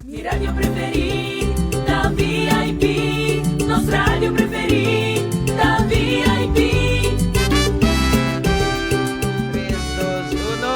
Mi radio preferida, VIP, nos radio preferida, VIP. 3, 2, 1.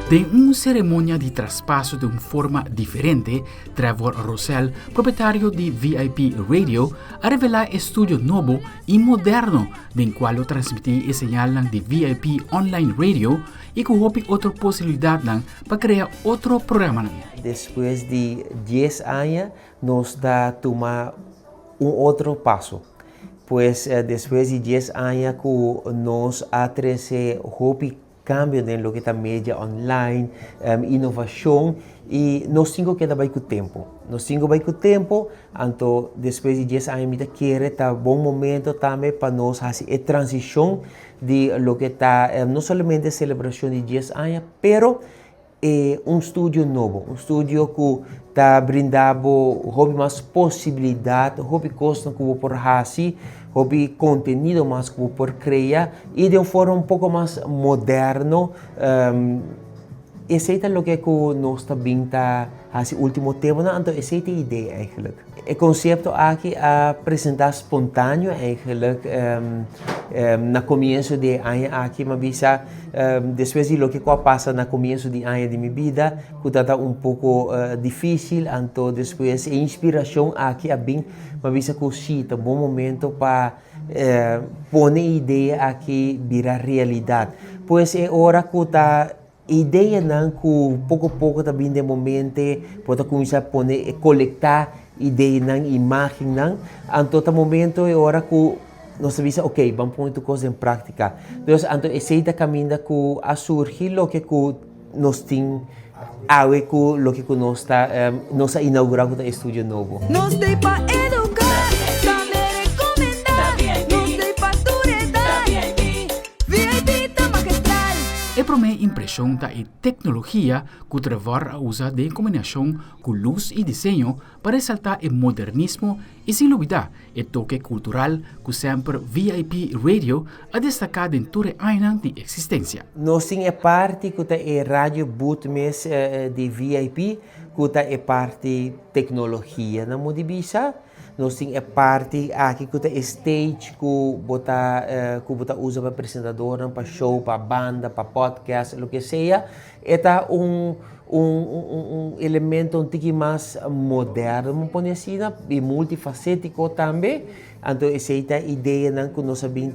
De una ceremonia de traspaso de una forma diferente, Trevor Rossell, propietario de VIP Radio, ha revelado estudio nuevo y moderno, en cual transmití y señalan de VIP Online Radio y que hubo otra posibilidad para crear otro programa. Después de 10 años, nos da tomar un otro paso. Pues después de 10 años que nos atrece cambio en lo que está media online, inovación, y nos tengo que dar con tiempo. Nos tengo que dar tiempo, entonces después de 10 años, me quiere estar buen momento también para nos hacer la transición de lo que está, no solamente celebración de 10 años, pero un estudio nuevo, un estudio que está brindando más posibilidad, cosas que por hacer, contenido más que por crear y de una forma un poco más moderno. Esa es lo que nos está viendo hace último tiempo, entonces esa es la idea eigenlijk. El concepto aquí es presentar espontáneo eigenlijk, no comienzo de año aquí, me avisa, después de lo que pasa no comienzo de año de mi vida, que está un poco difícil, entonces después inspiración aquí es bien, me avisa que sí, es un buen momento para poner idea aquí virar realidad. Pues es hora que está ideia não que pouco a pouco também de momento pode começar a poner coletar ideia não imagem não então no momento é hora que nós sabemos ok vamos pôr tu coisa em prática então esse é o caminho que a surgir o que nós tem awe que o que nós está nós inaugurar o estúdio novo Nos dei para educar, saber recomendar, nos dei para turedar, VIP tá magistral. É para minha impressão da tecnologia que o Trevor usa de combinação com luz e desenho para ressaltar o modernismo e, sem dúvida, o toque cultural que sempre VIP Radio a destacar em toda a área de existência. Nós temos a parte que é rádio boot de VIP, que é parte tecnologia na Modibisa. Nós temos a parte aqui que é stage que você usa para apresentador, para show, para banda, para podcast, o que seja. É elemento um pouco mais moderno, vamos pôr assim, e multifacético também. Então, essa é a ideia que nós sabemos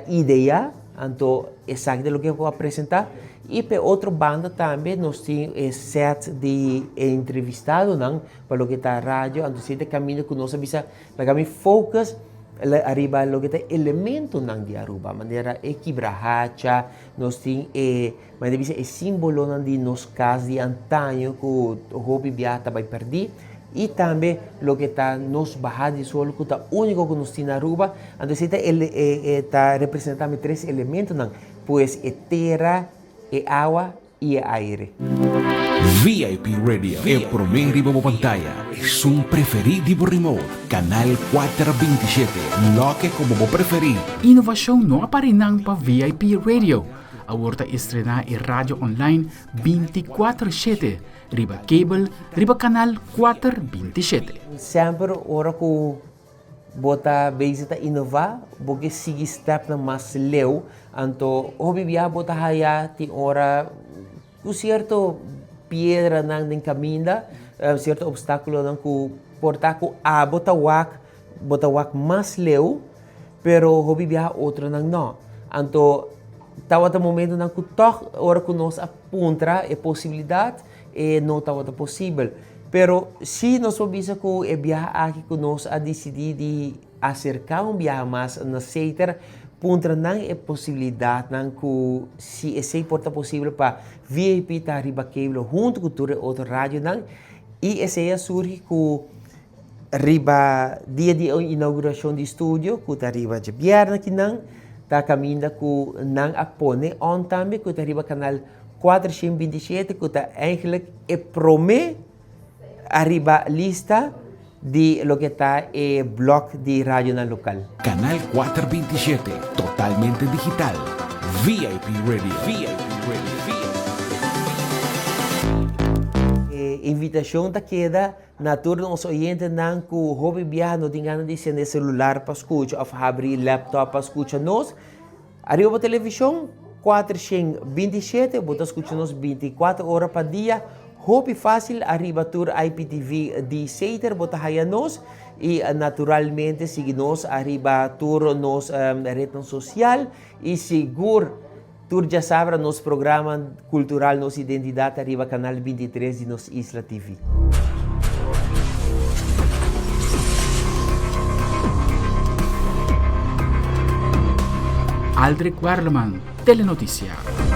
ideia, então, exatamente o que eu vou apresentar. E para outra banda também, nós temos set de entrevistado para o que está rádio, então, esse é o caminho que nós sabemos, para focus arriba lo que está elemento de Aruba, maneira equibrahacha, nós temos o símbolo de nos casas de antaño que o hobby viaja vai perder. E também o que está nos barra de solo, que está único que nós temos na Aruba. Então, está representando 3 elementos, pois é terra, é água e é aire. VIP Radio é o primeiro na pantalla. É um preferido remote. Canal 427. Lo que como preferido. Inovação não aparenang para VIP Radio. Agora estrenar em rádio online 24/7. Riba cable, riba canal 427. Sempre hora que bota visita inovar, porque sigue step na mais leu, então hobby via bota haya ti hora com certo pedra nang caminho, certo obstáculo nang ku porta ku bota wak mais leu, pero hobby via outro nang não. Então tawa momento nang ku toh hora que nós apunta é possibilidade não estava possível. Pero se nós sabemos que é viagem aqui que nós a decidir de acercar viagem mais na seita, pontra não é possibilidade não que se esse porta possível para VIP estar arriba cable junto com toda outra rádio não e esse surge que arriba dia de inauguração do estúdio que está arriba de viernes aqui não está caminho que não apone on também que está arriba canal 427 que está eigenlijk é promê arriba lista de lo que está el blog de radio local. Canal 427, totalmente digital. VIP Radio. VIP Radio. VIP. invitação ta queda na turno os oyentes nan ku hobby viaja no tingan de sende celular para escuta of abrir laptop para escuta nos. Arriba a televisão 427, bota escuta nos 24 horas por dia. Hobby fácil arriba tur IPTV de Seiter bota haya nos e naturalmente sigue nos arriba tur nos rede social e seguro tur já sabe nos programa cultural nos identidade arriba canal 23 de nos Isla TV. Aldrich Warleman, Telenoticia.